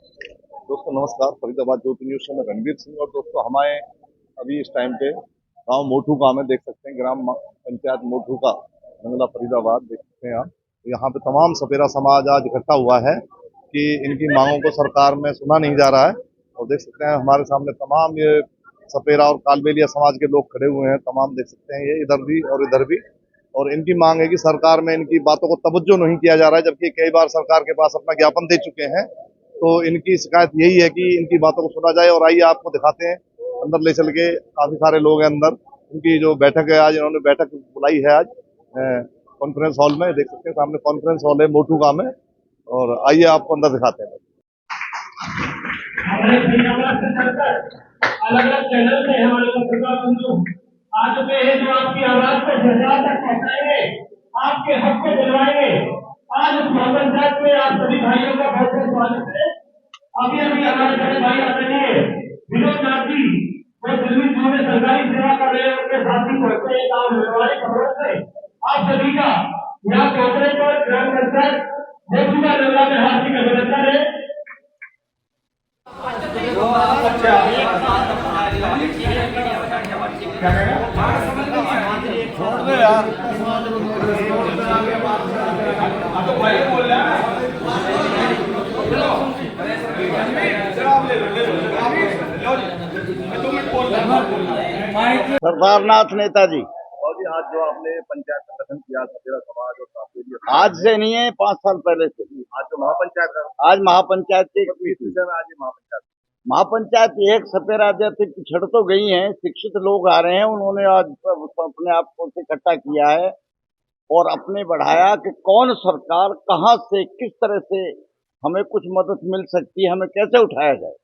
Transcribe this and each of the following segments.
दोस्तों नमस्कार। फरीदाबाद ज्योति न्यूज से मैं रणवीर सिंह। और दोस्तों हमारे अभी इस टाइम पे गांव मोठू का हमें देख सकते हैं, ग्राम पंचायत मोठू का, मंगला फरीदाबाद देख सकते हैं आप। यहाँ पे तमाम सपेरा समाज आज इकट्ठा हुआ है कि इनकी मांगों को सरकार में सुना नहीं जा रहा है। और देख सकते हैं हमारे सामने तमाम ये सपेरा और कालबेलिया समाज के लोग खड़े हुए हैं, तमाम देख सकते हैं, ये इधर भी और इधर भी। और इनकी मांग है कि सरकार में इनकी बातों को तवज्जो नहीं किया जा रहा है, जबकि कई बार सरकार के पास अपना ज्ञापन दे चुके हैं। तो इनकी शिकायत यही है कि इनकी बातों को सुना जाए। और आइए आपको दिखाते हैं, अंदर ले चल के। काफी सारे लोग हैं अंदर। इनकी जो बैठक है आज, इन्होंने बैठक बुलाई है आज कॉन्फ्रेंस हॉल में। देख सकते हैं सामने कॉन्फ्रेंस हॉल है मोठू का में। और आइए आपको अंदर दिखाते हैं। अलग अलग चैनल में हमारे पत्रकार बंधु आ चुके हैं जो आपकी आवाज को जनता तक पहुंचाएंगे, आपके हक को दिलवाएंगे। आज इस महापंचायत में आप सभी भाइयों का बहुत बहुत स्वागत है। अभी अभी हमारे बड़े भाई आदरणीय विनोद नाथ जी, जो दिल्ली में सरकारी सेवा कर रहे हैं, उनके साथी पहुंचे हैं गाँव मेवाड़ी खबरों से। आप सभी का यहाँ पहुंचने पर ग्राम पंचायत मोठू का में हार्दिक अभिनंदन है। छोड़ दो यार, तो भाई बोल रहा है। सरदारनाथ नेताजी। और जी आज जो आपने पंचायत का गठन किया सपेरा समाज और काफी, आज से नहीं है, 5 साल पहले से। आज जो महापंचायत, आज महापंचायत के विषय में, आज महापंचायत एक सपेरा जाति पिछड़ तो गई है, शिक्षित लोग आ रहे हैं, उन्होंने आज अपने आप को इकट्ठा किया है और अपने बढ़ाया कि कौन सरकार कहां से किस तरह से हमें कुछ मदद मिल सकती है, हमें कैसे उठाया जाए।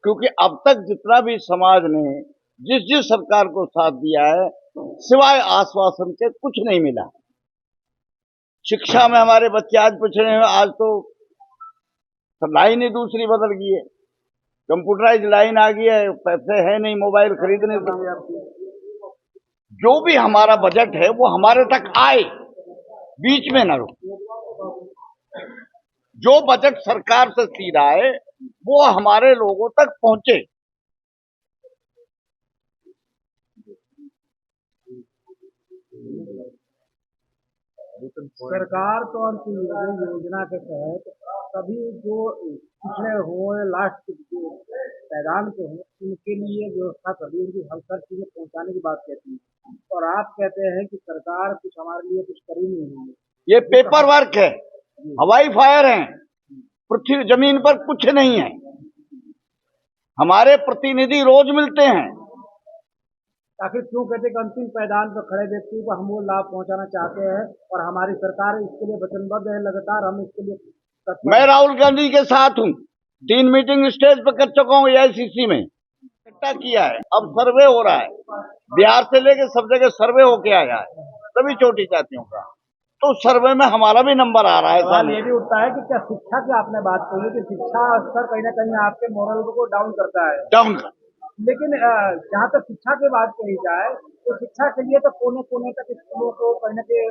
क्योंकि अब तक जितना भी समाज ने जिस जिस सरकार को साथ दिया है, सिवाय आश्वासन के कुछ नहीं मिला। शिक्षा में हमारे बच्चे आज पिछड़े हैं, आज तो लाइन ही दूसरी बदल गई है, कंप्यूटराइज लाइन आ गई है, पैसे है नहीं मोबाइल खरीदने के। जो भी हमारा बजट है वो हमारे तक आए, बीच में न रुके। जो बजट सरकार से सीधा है वो हमारे लोगों तक पहुंचे। सरकार तो योजना के तहत सभी जो पिछड़े हुए लास्ट मैदान के हैं उनके लिए व्यवस्था कर दी, उनकी हर चीजें पहुंचाने की बात कहती है। और आप कहते हैं कि सरकार कुछ हमारे लिए कुछ कर ही नहीं रही है। ये पेपर वर्क है, हवाई फायर है, पृथ्वी जमीन पर कुछ नहीं है। हमारे प्रतिनिधि रोज मिलते हैं। आखिर क्यों कहते कि अंतिम मैदान पर खड़े व्यक्ति को हम वो लाभ पहुंचाना चाहते हैं और हमारी सरकार इसके लिए वचनबद्ध है, लगातार हम इसके लिए। मैं राहुल गांधी के साथ हूं, 3 मीटिंग स्टेज पर कर चुका हूं, AICC में इकट्ठा किया है। अब सर्वे हो रहा है, बिहार से लेकर सब जगह सर्वे होके आया है सभी छोटी जातियों का। तो सर्वे में हमारा भी नंबर आ रहा है। सवाल ये भी उठता है कि क्या शिक्षा की आपने बात कही कि शिक्षा स्तर कहीं ना कहीं आपके मोरल को डाउन करता है, डाउन कर। लेकिन जहाँ तक शिक्षा की बात कही जाए तो शिक्षा के लिए तो कोने कोने तक स्कूलों को कहीं ना कहीं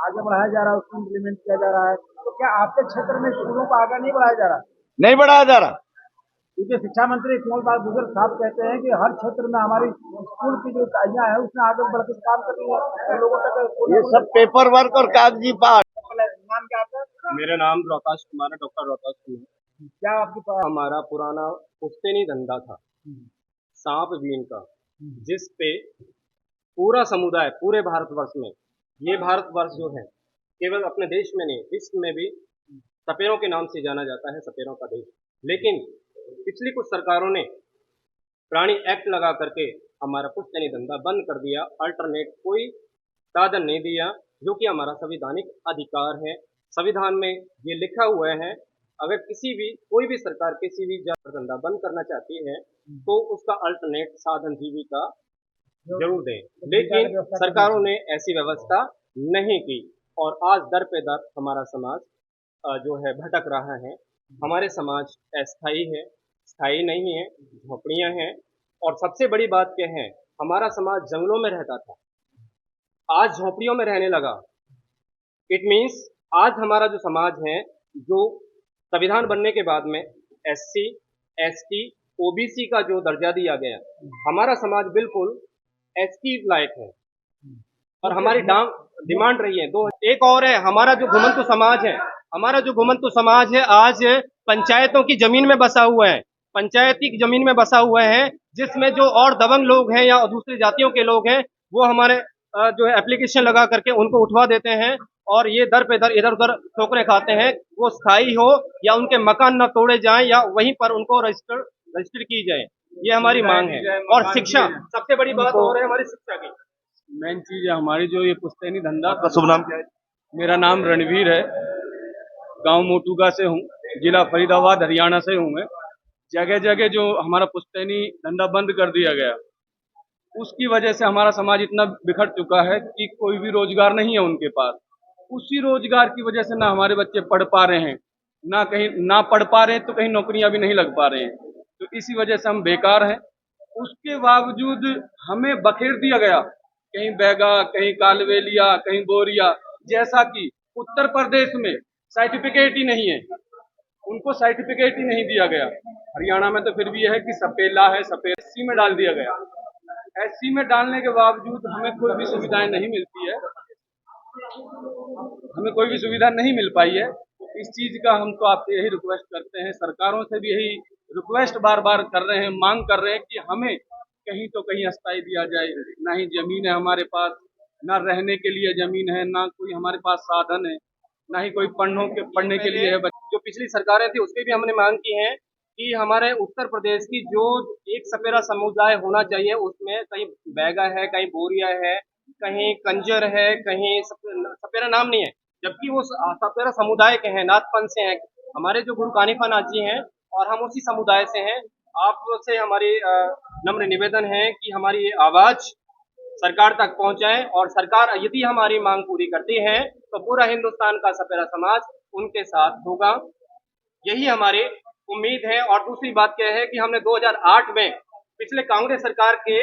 आगे बढ़ाया जा रहा है, उसको इम्प्लीमेंट किया जा रहा है। तो क्या आपके क्षेत्र में स्कूलों को आगे नहीं बढ़ाया जा रहा? नहीं बढ़ाया जा रहा, क्योंकि शिक्षा मंत्री कुंवर पाल गुर्जर साहब कहते हैं कि हर क्षेत्र में हमारी स्कूल की जो इकाइयां हैं उसमें आगे बढ़ के काम कर रही है लोगों तक। ये सब पेपर वर्क और कागजी पाठ। नाम क्या आपका? मेरा नाम रोहताश कुमार है, डॉक्टर रोहताश कुमार। क्या आपके पास? हमारा पुराना पुश्तैनी धंधा था सांप बीन का, जिस पे पूरा समुदाय पूरे भारतवर्ष में, ये भारतवर्ष जो है केवल अपने देश में नहीं विश्व में भी सपेरों के नाम से जाना जाता है, सपेरों का देश। लेकिन पिछली कुछ सरकारों ने प्राणी एक्ट लगा करके हमारा पुश्तैनी धंधा बंद कर दिया, अल्टरनेट कोई साधन नहीं दिया, जो कि हमारा संवैधानिक अधिकार है। संविधान में ये लिखा हुआ है, अगर किसी भी कोई भी सरकार किसी भी धंधा बंद करना चाहती है तो उसका अल्टरनेट साधन जीविका जरूर दें। लेकिन सरकारों ने ऐसी व्यवस्था नहीं की और आज दर पे दर हमारा समाज जो है भटक रहा है। हमारे समाज अस्थायी है, स्थायी नहीं है, झोपड़ियां हैं। और सबसे बड़ी बात क्या है, हमारा समाज जंगलों में रहता था, आज झोपड़ियों में रहने लगा। इट मीन्स आज हमारा जो समाज है, जो संविधान बनने के बाद में SC, ST, OBC का जो दर्जा दिया गया, हमारा समाज बिल्कुल ST लायक है और हमारी डिमांड रही है। दो एक और है, हमारा जो घुमंतु समाज है, आज पंचायतों की जमीन में बसा हुआ है, पंचायती की जमीन में बसा हुआ है, जिसमें जो और दबंग लोग हैं या दूसरी जातियों के लोग हैं, वो हमारे जो है एप्लीकेशन लगा करके उनको उठवा देते हैं और ये दर पे दर इधर उधर ठोकरें खाते हैं। वो स्थायी हो या उनके मकान न तोड़े जाएं या वहीं पर उनको रजिस्टर की जाए, ये हमारी मांग है। और शिक्षा, सबसे बड़ी बात और है हमारी शिक्षा की। मेन चीज है हमारी जो ये पुश्तैनी धंधा। आपका शुभ नाम क्या है? मेरा नाम रणवीर है, गांव मोटुगा से हूँ, जिला फरीदाबाद हरियाणा से हूँ मैं। जगह जगह जो हमारा पुश्तैनी धंधा बंद कर दिया गया, उसकी वजह से हमारा समाज इतना बिखर चुका है कि कोई भी रोजगार नहीं है उनके पास। उसी रोजगार की वजह से ना हमारे बच्चे पढ़ पा रहे हैं, ना पढ़ पा रहे हैं, तो कहीं नौकरियां भी नहीं लग पा रहे हैं, तो इसी वजह से हम बेकार हैं। उसके बावजूद हमें बखेर दिया गया, कहीं बैगा, कहीं कालवेलिया, कहीं बोरिया, जैसा कि उत्तर प्रदेश में सर्टिफिकेट ही नहीं है, उनको सर्टिफिकेट ही नहीं दिया गया। हरियाणा में तो फिर भी यह है कि सपेला है, सपेला SC में डाल दिया गया। SC में डालने के बावजूद हमें कोई भी सुविधाएं नहीं मिलती है, हमें कोई भी सुविधा नहीं मिल पाई है। इस चीज का हम तो आपसे यही रिक्वेस्ट करते हैं, सरकारों से भी यही रिक्वेस्ट बार बार कर रहे हैं, मांग कर रहे हैं कि हमें कहीं तो कहीं अस्थायी दिया जाए। ना ही जमीन है हमारे पास, ना रहने के लिए जमीन है, ना कोई हमारे पास साधन है, ना ही कोई पढ़ने के लिए है। जो पिछली सरकारें थी उसकी भी हमने मांग की है कि हमारे उत्तर प्रदेश की जो एक सपेरा समुदाय होना चाहिए, उसमें कहीं बैगा है, कहीं बोरिया है, कहीं कंजर है, कहीं सपेरा नाम नहीं है, जबकि वो सपेरा समुदाय के हैं, नाथपंथ से हैं। हमारे जो गुरु कानिफा नाथ जी हैं और हम उसी समुदाय से हैं। आपसे हमारी नम्र निवेदन है कि हमारी ये आवाज सरकार तक पहुंचाएं और सरकार यदि हमारी मांग पूरी करती है तो पूरा हिंदुस्तान का सपेरा समाज उनके साथ होगा, यही हमारी उम्मीद है। और दूसरी बात क्या है कि हमने 2008 में पिछले कांग्रेस सरकार के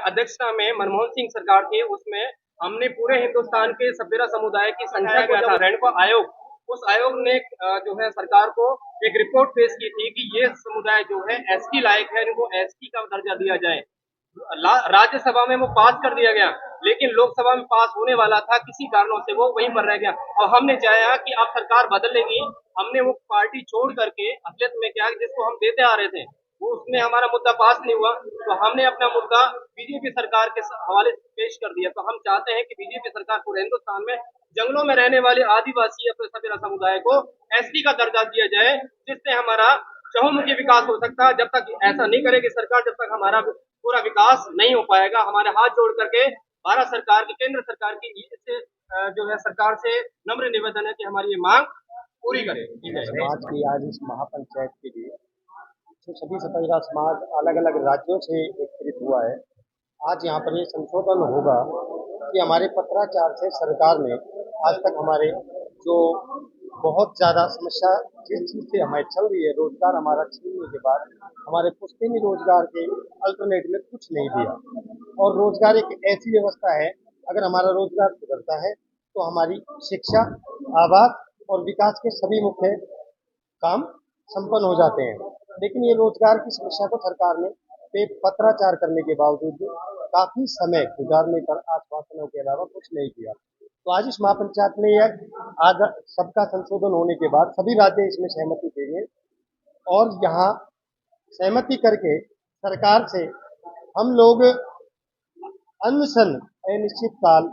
अध्यक्षता में मनमोहन सिंह सरकार थी, उसमें हमने पूरे हिंदुस्तान के सपेरा समुदाय की संख्या को जब रेणुका आयोग, उस आयोग ने जो है सरकार को एक रिपोर्ट पेश की थी कि ये समुदाय जो है ST लायक है, इनको ST का दर्जा दिया जाए। राज्यसभा में वो पास कर दिया गया, लेकिन लोकसभा में पास होने वाला था, किसी कारणों से वो वहीं पर रह गया। और हमने चाहा कि अब सरकार बदलेगी, हमने वो पार्टी छोड़ करके असलियत में क्या जिसको हम देते आ रहे थे वो उसमें हमारा मुद्दा पास नहीं हुआ, तो हमने अपना मुद्दा बीजेपी सरकार के हवाले से पेश कर दिया। तो हम चाहते हैं कि बीजेपी सरकार पूरे हिंदुस्तान में जंगलों में रहने वाले आदिवासी अपने सपेरा समुदाय को ST का दर्जा दिया जाए, जिससे हमारा चहुमुखी विकास हो सकता है। जब तक ऐसा नहीं करेगी सरकार, जब तक हमारा पूरा विकास नहीं हो पाएगा। हमारे हाथ जोड़ करके भारत सरकार की, केंद्र सरकार की जो है सरकार से नम्र निवेदन है कि हमारी ये मांग पूरी करे। समाज की आज इस महापंचायत के लिए जो सभी सपेरा समाज अलग अलग राज्यों से एकत्रित हुआ है, आज यहाँ पर ये संशोधन होगा कि हमारे पत्राचार से सरकार ने आज तक हमारे जो बहुत ज़्यादा समस्या जिस चीज़ से हमारे चल रही है, रोजगार हमारा छीनने के बाद हमारे पुश्तैनी रोजगार के अल्टरनेट में कुछ नहीं दिया। और रोजगार एक ऐसी व्यवस्था है, अगर हमारा रोजगार सुधरता है तो हमारी शिक्षा, आवास और विकास के सभी मुख्य काम संपन्न हो जाते हैं। लेकिन ये रोजगार की समस्या को सरकार ने पत्राचार करने के बावजूद काफी समय गुजारने पर आश्वासनों के अलावा कुछ नहीं किया। तो आज इस महापंचायत में यह आज सबका संशोधन होने के बाद सभी राज्य इसमें सहमति देंगे और यहाँ सहमति करके सरकार से हम लोग अनशन अनिश्चित काल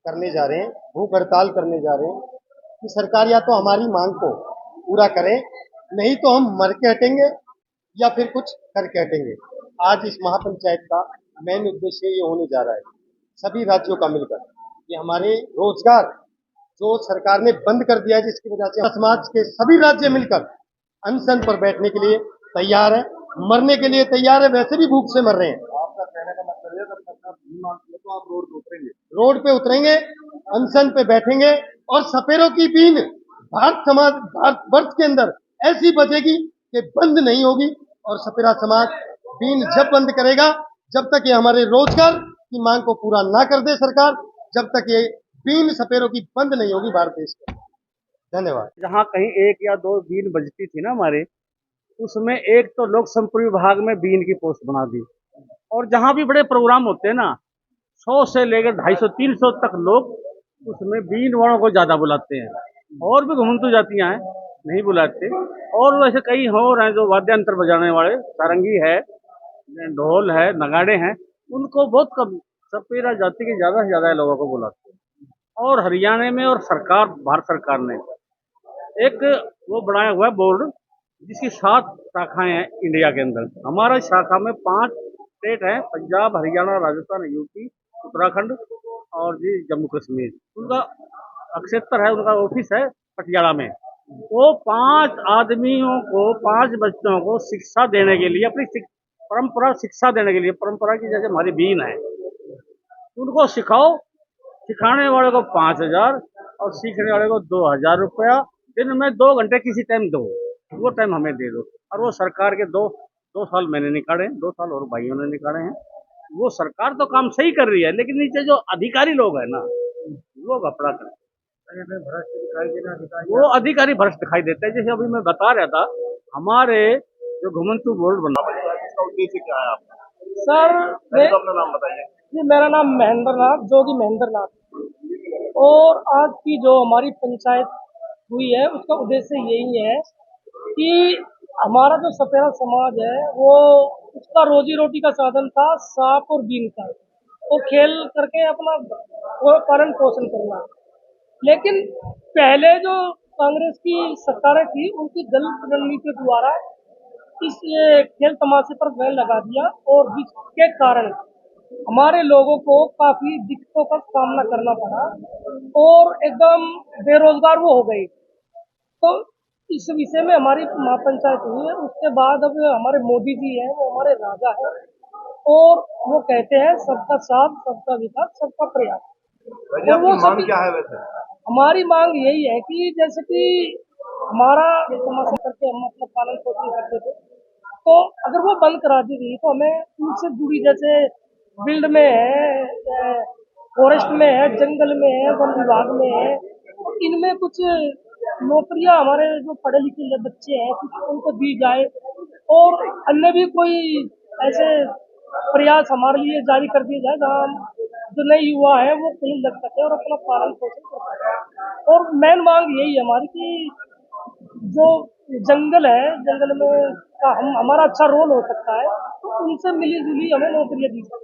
करने जा रहे हैं, भूख हड़ताल करने जा रहे हैं कि सरकार या तो हमारी मांग को पूरा करे, नहीं तो हम मर के हटेंगे या फिर कुछ करके हटेंगे। आज इस महापंचायत का मेन उद्देश्य ये होने जा रहा है, सभी राज्यों का मिलकर ये हमारे रोजगार जो सरकार ने बंद कर दिया है, जिसकी वजह से समाज के सभी राज्य मिलकर अनशन पर बैठने के लिए तैयार है, मरने के लिए तैयार है, वैसे भी भूख से मर रहे हैं। आपका कहने का मतलब है जब सरकार नहीं मानती है तो आप रोड पे उतरेंगे? रोड पे उतरेंगे, अनशन पे बैठेंगे और सपेरों की बीन भारतवर्ष के अंदर ऐसी बजेगी कि बंद नहीं होगी। और सपेरा समाज बीन जब बंद करेगा, जब तक ये हमारे रोजगार की मांग को पूरा ना कर दे सरकार, जब तक ये बीन सपेरों की बंद नहीं होगी भारत देश में। धन्यवाद। जहाँ कहीं 1 या 2 बीन बजती थी ना हमारे, उसमें एक तो लोक संपर्क विभाग में बीन की पोस्ट बना दी, और जहाँ भी बड़े प्रोग्राम होते हैं ना, 100 से लेकर 250-300 तक लोग उसमें बीन वालों को ज्यादा बुलाते हैं, और भी घुमंतु जातियां हैं नहीं बुलाते। और वैसे कई और हैं जो वाद्य यंत्र बजाने वाले, सारंगी है, ढोल है, नगाड़े हैं, उनको बहुत कम, सपेरा जाति के ज्यादा से ज्यादा लोगों को बुलाते हैं। और हरियाणा में और सरकार, भारत सरकार ने एक वो बनाया हुआ है बोर्ड, जिसकी 7 शाखाएं हैं इंडिया के अंदर। हमारा शाखा में 5 स्टेट हैं, पंजाब, हरियाणा, राजस्थान, यूपी, उत्तराखंड और जी जम्मू कश्मीर। उनका क्षेत्र है, उनका ऑफिस है पटियाला में। वो 5 आदमियों को, 5 बच्चों को शिक्षा देने के लिए, अपनी परंपरा शिक्षा देने के लिए, परंपरा की जैसे हमारी बीन है, उनको सिखाओ। सिखाने वाले को 5,000 और सीखने वाले को 2,000 रुपया। दिन में 2 घंटे किसी टाइम दो, वो टाइम हमें दे दो। और वो सरकार के 2 साल मैंने निकाले, 2 साल और भाइयों ने निकाले हैं। वो सरकार तो काम सही कर रही है, लेकिन नीचे जो अधिकारी लोग हैं ना, वो घपला कर, वो अधिकारी भ्रष्ट दिखाई देते हैं। जैसे अभी मैं बता रहा था, हमारे जो घुमंतु बोर्ड बना, इसका उद्देश्य क्या है आपका? सर पहले तो अपना नाम बताइए। जी, मेरा नाम महेंद्र नाथ, जोगी महेंद्र नाथ। और आज की जो हमारी पंचायत हुई है, उसका उद्देश्य यही है कि हमारा जो सपेरा समाज है, वो उसका रोजी रोटी का साधन था सांप और बीन का, वो खेल करके अपना पालन पोषण करना। लेकिन पहले जो कांग्रेस की सरकारें थी, उनकी गलत रणनीति द्वारा इस खेल तमाशे पर बैन लगा दिया, और जिसके कारण हमारे लोगों को काफी दिक्कतों का सामना करना पड़ा और एकदम बेरोजगार वो हो गए। तो इस विषय में हमारी महापंचायत हुई है। उसके बाद अब हमारे मोदी जी हैं, वो हमारे राजा हैं, और वो कहते हैं सबका साथ, सबका विकास, सबका प्रयास। वैसे आपकी मांग क्या है वैसे? हमारी मांग यही है कि जैसे कि हमारा तमाशा करके हम अपना पालन पोषण करते थे, तो अगर वो बंद करा दी गई, तो हमें उनसे जुड़ी, जैसे फील्ड में है, फॉरेस्ट में है, जंगल में है, वन विभाग में है, तो इनमें कुछ नौकरियां हमारे जो पढ़े लिखे बच्चे हैं कुछ उनको दी जाए, और अन्य भी कोई ऐसे प्रयास हमारे लिए जारी कर दिए जाए, जहाँ जो नए युवा है वो कहीं लग सके और अपना पालन पोषण कर सके। और मेन मांग यही है हमारी कि जो जंगल है, जंगल में का हमारा अच्छा रोल हो सकता है, तो उनसे मिली जुली हमें नौकरियां दी जाए।